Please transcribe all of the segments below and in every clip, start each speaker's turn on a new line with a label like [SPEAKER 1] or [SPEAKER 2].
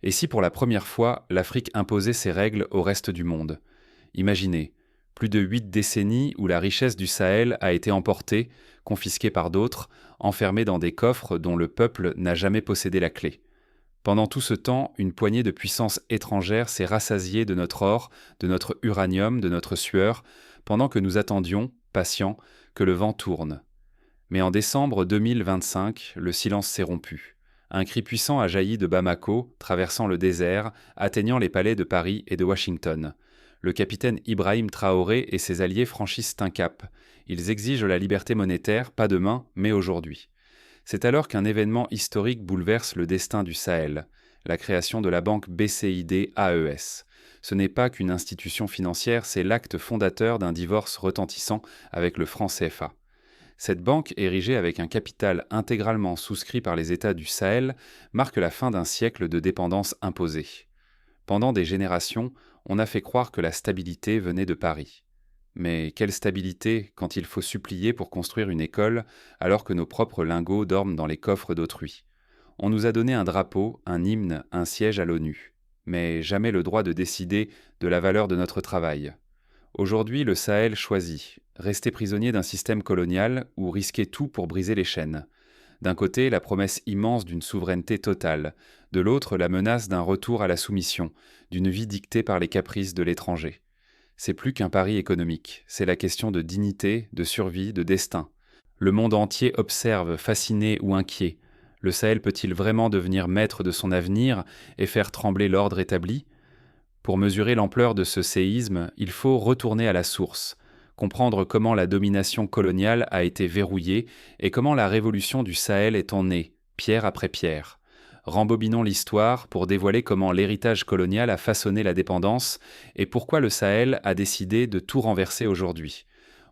[SPEAKER 1] Et si pour la première fois, l'Afrique imposait ses règles au reste du monde? Imaginez, plus de 8 décennies où la richesse du Sahel a été emportée, confisquée par d'autres, enfermée dans des coffres dont le peuple n'a jamais possédé la clé. Pendant tout ce temps, une poignée de puissances étrangères s'est rassasiée de notre or, de notre uranium, de notre sueur, pendant que nous attendions, patients, que le vent tourne. Mais en décembre 2025, le silence s'est rompu. Un cri puissant a jailli de Bamako, traversant le désert, atteignant les palais de Paris et de Washington. Le capitaine Ibrahim Traoré et ses alliés franchissent un cap. Ils exigent la liberté monétaire, pas demain, mais aujourd'hui. C'est alors qu'un événement historique bouleverse le destin du Sahel, la création de la banque BCID-AES. Ce n'est pas qu'une institution financière, c'est l'acte fondateur d'un divorce retentissant avec le franc CFA. Cette banque, érigée avec un capital intégralement souscrit par les États du Sahel, marque la fin d'un siècle de dépendance imposée. Pendant des générations, on a fait croire que la stabilité venait de Paris. Mais quelle stabilité quand il faut supplier pour construire une école alors que nos propres lingots dorment dans les coffres d'autrui? On nous a donné un drapeau, un hymne, un siège à l'ONU, mais jamais le droit de décider de la valeur de notre travail. Aujourd'hui, le Sahel choisit, rester prisonnier d'un système colonial ou risquer tout pour briser les chaînes. D'un côté, la promesse immense d'une souveraineté totale, de l'autre, la menace d'un retour à la soumission, d'une vie dictée par les caprices de l'étranger. C'est plus qu'un pari économique, c'est la question de dignité, de survie, de destin. Le monde entier observe, fasciné ou inquiet. Le Sahel peut-il vraiment devenir maître de son avenir et faire trembler l'ordre établi? Pour mesurer l'ampleur de ce séisme, il faut retourner à la source, comprendre comment la domination coloniale a été verrouillée et comment la révolution du Sahel est en née, pierre après pierre. Rembobinons l'histoire pour dévoiler comment l'héritage colonial a façonné la dépendance et pourquoi le Sahel a décidé de tout renverser aujourd'hui.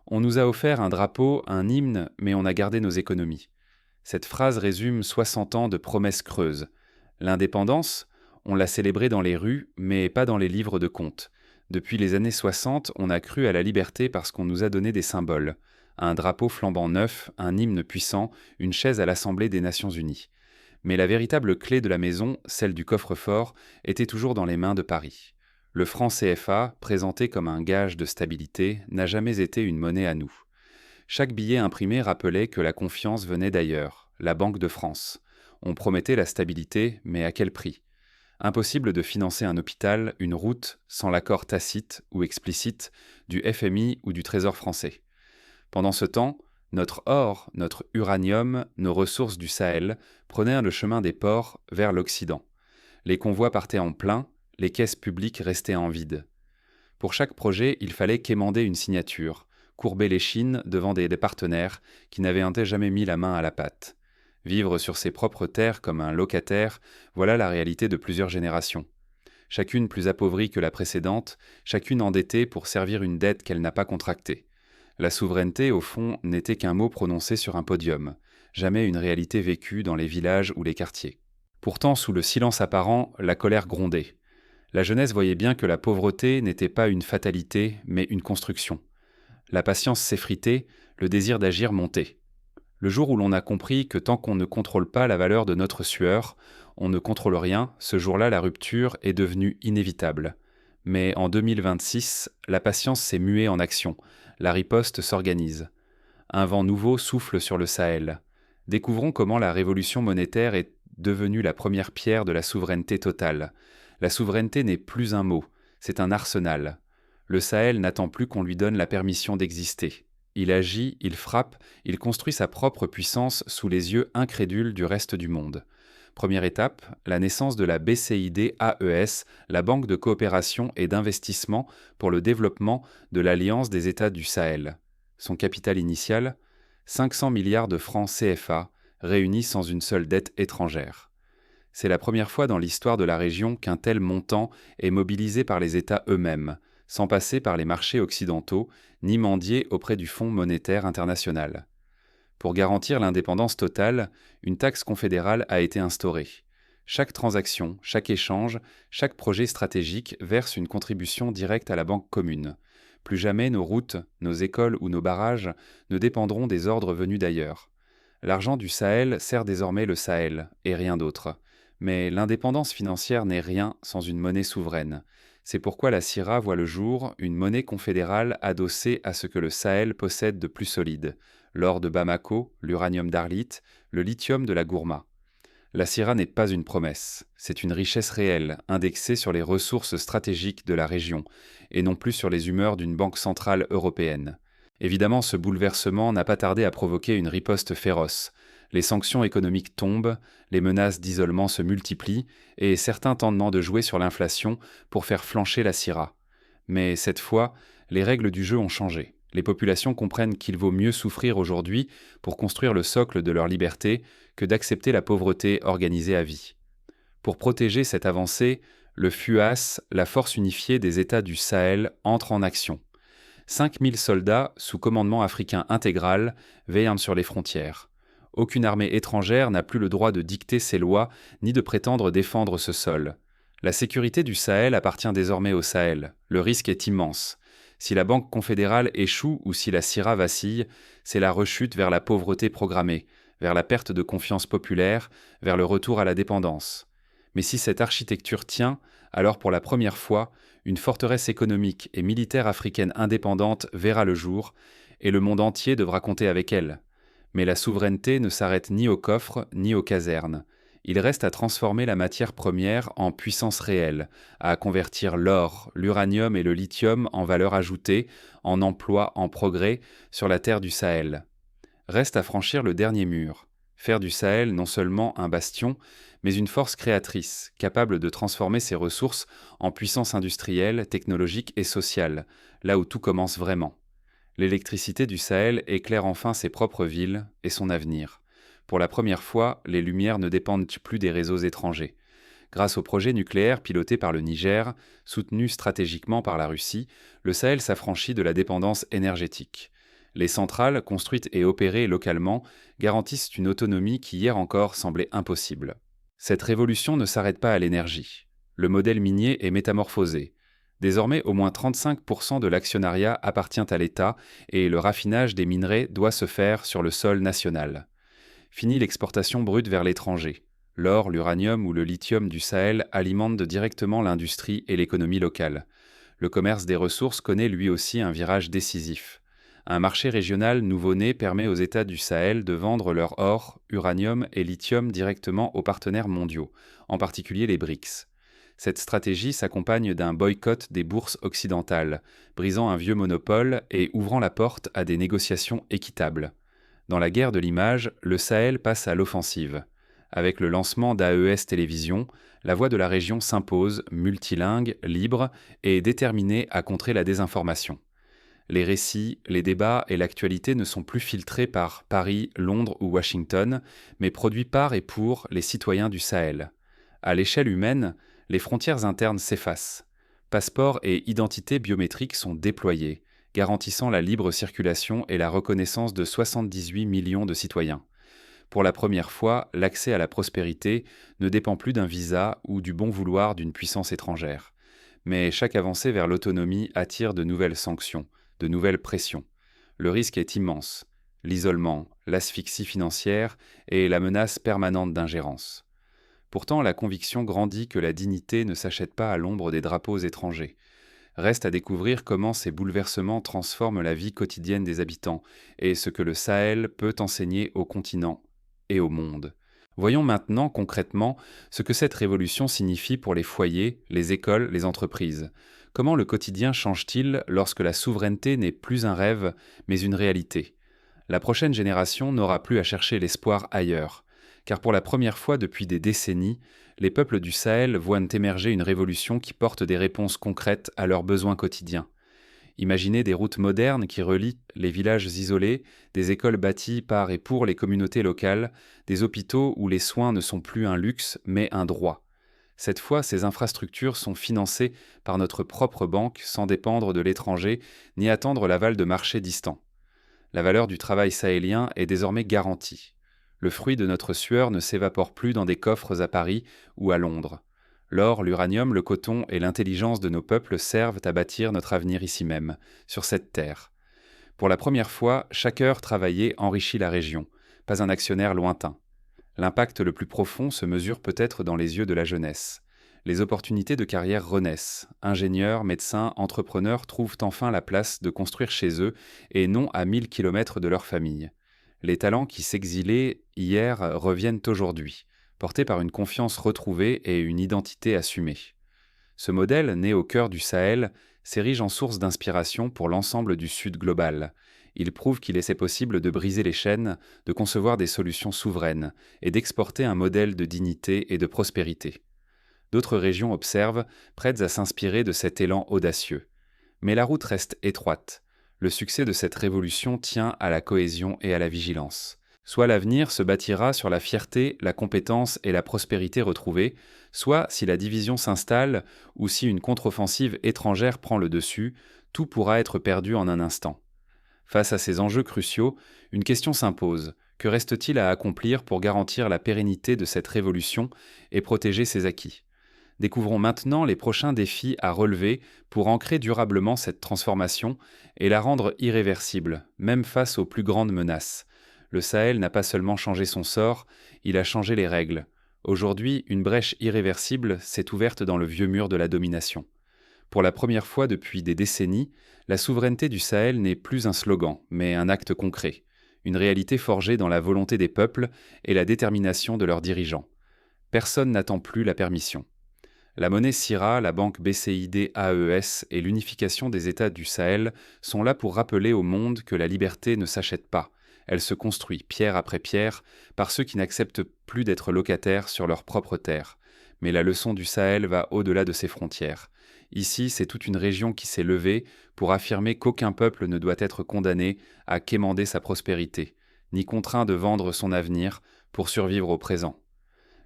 [SPEAKER 1] On nous a offert un drapeau, un hymne, mais on a gardé nos économies. Cette phrase résume 60 ans de promesses creuses. L'indépendance, on l'a célébrée dans les rues, mais pas dans les livres de contes. Depuis les années 60, on a cru à la liberté parce qu'on nous a donné des symboles. Un drapeau flambant neuf, un hymne puissant, une chaise à l'Assemblée des Nations Unies. Mais la véritable clé de la maison, celle du coffre-fort, était toujours dans les mains de Paris. Le franc CFA, présenté comme un gage de stabilité, n'a jamais été une monnaie à nous. Chaque billet imprimé rappelait que la confiance venait d'ailleurs, la Banque de France. On promettait la stabilité, mais à quel prix? Impossible de financer un hôpital, une route, sans l'accord tacite ou explicite du FMI ou du Trésor français. Pendant ce temps, notre or, notre uranium, nos ressources du Sahel prenaient le chemin des ports vers l'Occident. Les convois partaient en plein, les caisses publiques restaient en vide. Pour chaque projet, il fallait quémander une signature, courber l'échine devant des partenaires qui n'avaient jamais mis la main à la pâte. Vivre sur ses propres terres comme un locataire, voilà la réalité de plusieurs générations. Chacune plus appauvrie que la précédente, chacune endettée pour servir une dette qu'elle n'a pas contractée. La souveraineté, au fond, n'était qu'un mot prononcé sur un podium, jamais une réalité vécue dans les villages ou les quartiers. Pourtant, sous le silence apparent, la colère grondait. La jeunesse voyait bien que la pauvreté n'était pas une fatalité, mais une construction. La patience s'effritait, le désir d'agir montait. Le jour où l'on a compris que tant qu'on ne contrôle pas la valeur de notre sueur, on ne contrôle rien, ce jour-là la rupture est devenue inévitable. Mais en 2026, la patience s'est muée en action, la riposte s'organise. Un vent nouveau souffle sur le Sahel. Découvrons comment la révolution monétaire est devenue la première pierre de la souveraineté totale. La souveraineté n'est plus un mot, c'est un arsenal. Le Sahel n'attend plus qu'on lui donne la permission d'exister. Il agit, il frappe, il construit sa propre puissance sous les yeux incrédules du reste du monde. Première étape, la naissance de la BCID-AES, la Banque de coopération et d'investissement pour le développement de l'Alliance des États du Sahel. Son capital initial, 500 milliards de francs CFA, réunis sans une seule dette étrangère. C'est la première fois dans l'histoire de la région qu'un tel montant est mobilisé par les États eux-mêmes, sans passer par les marchés occidentaux, ni mendier auprès du Fonds monétaire international. Pour garantir l'indépendance totale, une taxe confédérale a été instaurée. Chaque transaction, chaque échange, chaque projet stratégique verse une contribution directe à la banque commune. Plus jamais nos routes, nos écoles ou nos barrages ne dépendront des ordres venus d'ailleurs. L'argent du Sahel sert désormais le Sahel, et rien d'autre. Mais l'indépendance financière n'est rien sans une monnaie souveraine. C'est pourquoi la CIRA voit le jour, une monnaie confédérale adossée à ce que le Sahel possède de plus solide: l'or de Bamako, l'uranium d'Arlit, le lithium de la Gourma. La CIRA n'est pas une promesse, c'est une richesse réelle, indexée sur les ressources stratégiques de la région, et non plus sur les humeurs d'une banque centrale européenne. Évidemment, ce bouleversement n'a pas tardé à provoquer une riposte féroce. Les sanctions économiques tombent, les menaces d'isolement se multiplient, et certains tentent de jouer sur l'inflation pour faire flancher la CIRA. Mais cette fois, les règles du jeu ont changé. Les populations comprennent qu'il vaut mieux souffrir aujourd'hui pour construire le socle de leur liberté que d'accepter la pauvreté organisée à vie. Pour protéger cette avancée, le FUAS, la force unifiée des États du Sahel, entre en action. 5000 soldats, sous commandement africain intégral, veillent sur les frontières. Aucune armée étrangère n'a plus le droit de dicter ses lois ni de prétendre défendre ce sol. La sécurité du Sahel appartient désormais au Sahel. Le risque est immense. Si la Banque confédérale échoue ou si la CIRA vacille, c'est la rechute vers la pauvreté programmée, vers la perte de confiance populaire, vers le retour à la dépendance. Mais si cette architecture tient, alors pour la première fois, une forteresse économique et militaire africaine indépendante verra le jour, et le monde entier devra compter avec elle. Mais la souveraineté ne s'arrête ni aux coffres ni aux casernes. Il reste à transformer la matière première en puissance réelle, à convertir l'or, l'uranium et le lithium en valeur ajoutée, en emploi, en progrès, sur la terre du Sahel. Reste à franchir le dernier mur, faire du Sahel non seulement un bastion, mais une force créatrice, capable de transformer ses ressources en puissance industrielle, technologique et sociale, là où tout commence vraiment. L'électricité du Sahel éclaire enfin ses propres villes et son avenir. Pour la première fois, les lumières ne dépendent plus des réseaux étrangers. Grâce au projet nucléaire piloté par le Niger, soutenu stratégiquement par la Russie, le Sahel s'affranchit de la dépendance énergétique. Les centrales, construites et opérées localement, garantissent une autonomie qui hier encore semblait impossible. Cette révolution ne s'arrête pas à l'énergie. Le modèle minier est métamorphosé. Désormais, au moins 35% de l'actionnariat appartient à l'État et le raffinage des minerais doit se faire sur le sol national. Fini l'exportation brute vers l'étranger. L'or, l'uranium ou le lithium du Sahel alimentent directement l'industrie et l'économie locale. Le commerce des ressources connaît lui aussi un virage décisif. Un marché régional nouveau-né permet aux États du Sahel de vendre leur or, uranium et lithium directement aux partenaires mondiaux, en particulier les BRICS. Cette stratégie s'accompagne d'un boycott des bourses occidentales, brisant un vieux monopole et ouvrant la porte à des négociations équitables. Dans la guerre de l'image, le Sahel passe à l'offensive. Avec le lancement d'AES Télévision, la voix de la région s'impose, multilingue, libre et déterminée à contrer la désinformation. Les récits, les débats et l'actualité ne sont plus filtrés par Paris, Londres ou Washington, mais produits par et pour les citoyens du Sahel. À l'échelle humaine, les frontières internes s'effacent. Passeports et identités biométriques sont déployés, garantissant la libre circulation et la reconnaissance de 78 millions de citoyens. Pour la première fois, l'accès à la prospérité ne dépend plus d'un visa ou du bon vouloir d'une puissance étrangère. Mais chaque avancée vers l'autonomie attire de nouvelles sanctions, de nouvelles pressions. Le risque est immense: l'isolement, l'asphyxie financière et la menace permanente d'ingérence. Pourtant, la conviction grandit que la dignité ne s'achète pas à l'ombre des drapeaux étrangers. Reste à découvrir comment ces bouleversements transforment la vie quotidienne des habitants et ce que le Sahel peut enseigner au continent et au monde. Voyons maintenant concrètement ce que cette révolution signifie pour les foyers, les écoles, les entreprises. Comment le quotidien change-t-il lorsque la souveraineté n'est plus un rêve, mais une réalité? La prochaine génération n'aura plus à chercher l'espoir ailleurs, car pour la première fois depuis des décennies, les peuples du Sahel voient émerger une révolution qui porte des réponses concrètes à leurs besoins quotidiens. Imaginez des routes modernes qui relient les villages isolés, des écoles bâties par et pour les communautés locales, des hôpitaux où les soins ne sont plus un luxe mais un droit. Cette fois, ces infrastructures sont financées par notre propre banque sans dépendre de l'étranger ni attendre l'aval de marchés distants. La valeur du travail sahélien est désormais garantie. Le fruit de notre sueur ne s'évapore plus dans des coffres à Paris ou à Londres. L'or, l'uranium, le coton et l'intelligence de nos peuples servent à bâtir notre avenir ici même, sur cette terre. Pour la première fois, chaque heure travaillée enrichit la région, pas un actionnaire lointain. L'impact le plus profond se mesure peut-être dans les yeux de la jeunesse. Les opportunités de carrière renaissent. Ingénieurs, médecins, entrepreneurs trouvent enfin la place de construire chez eux et non à 1000 kilomètres de leur famille. Les talents qui s'exilaient hier reviennent aujourd'hui, portés par une confiance retrouvée et une identité assumée. Ce modèle, né au cœur du Sahel, s'érige en source d'inspiration pour l'ensemble du Sud global. Il prouve qu'il est possible de briser les chaînes, de concevoir des solutions souveraines et d'exporter un modèle de dignité et de prospérité. D'autres régions observent, prêtes à s'inspirer de cet élan audacieux. Mais la route reste étroite. Le succès de cette révolution tient à la cohésion et à la vigilance. Soit l'avenir se bâtira sur la fierté, la compétence et la prospérité retrouvées, soit, si la division s'installe ou si une contre-offensive étrangère prend le dessus, tout pourra être perdu en un instant. Face à ces enjeux cruciaux, une question s'impose. Que reste-t-il à accomplir pour garantir la pérennité de cette révolution et protéger ses acquis ? Découvrons maintenant les prochains défis à relever pour ancrer durablement cette transformation et la rendre irréversible, même face aux plus grandes menaces. Le Sahel n'a pas seulement changé son sort, il a changé les règles. Aujourd'hui, une brèche irréversible s'est ouverte dans le vieux mur de la domination. Pour la première fois depuis des décennies, la souveraineté du Sahel n'est plus un slogan, mais un acte concret, une réalité forgée dans la volonté des peuples et la détermination de leurs dirigeants. Personne n'attend plus la permission. La monnaie CIRA, la banque BCID-AES et l'unification des États du Sahel sont là pour rappeler au monde que la liberté ne s'achète pas. Elle se construit, pierre après pierre, par ceux qui n'acceptent plus d'être locataires sur leur propre terre. Mais la leçon du Sahel va au-delà de ses frontières. Ici, c'est toute une région qui s'est levée pour affirmer qu'aucun peuple ne doit être condamné à quémander sa prospérité, ni contraint de vendre son avenir pour survivre au présent.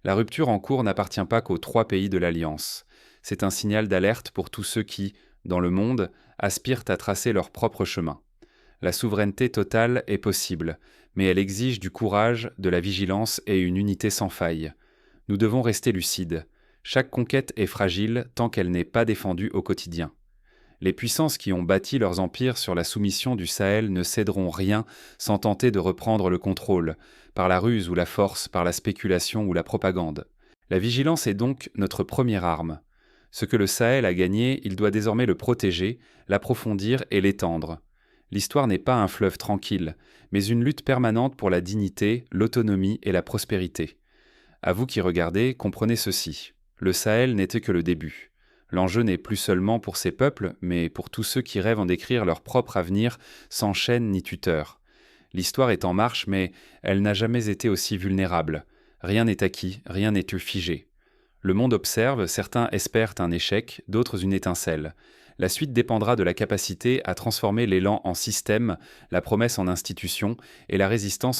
[SPEAKER 1] La rupture en cours n'appartient pas qu'aux 3 pays de l'Alliance. C'est un signal d'alerte pour tous ceux qui, dans le monde, aspirent à tracer leur propre chemin. La souveraineté totale est possible, mais elle exige du courage, de la vigilance et une unité sans faille. Nous devons rester lucides. Chaque conquête est fragile tant qu'elle n'est pas défendue au quotidien. Les puissances qui ont bâti leurs empires sur la soumission du Sahel ne céderont rien sans tenter de reprendre le contrôle, par la ruse ou la force, par la spéculation ou la propagande. La vigilance est donc notre première arme. Ce que le Sahel a gagné, il doit désormais le protéger, l'approfondir et l'étendre. L'histoire n'est pas un fleuve tranquille, mais une lutte permanente pour la dignité, l'autonomie et la prospérité. À vous qui regardez, comprenez ceci. Le Sahel n'était que le début. L'enjeu n'est plus seulement pour ces peuples, mais pour tous ceux qui rêvent d'écrire leur propre avenir sans chaîne ni tuteur. L'histoire est en marche, mais elle n'a jamais été aussi vulnérable. Rien n'est acquis, rien n'est figé. Le monde observe, certains espèrent un échec, d'autres une étincelle. La suite dépendra de la capacité à transformer l'élan en système, la promesse en institution et la résistance en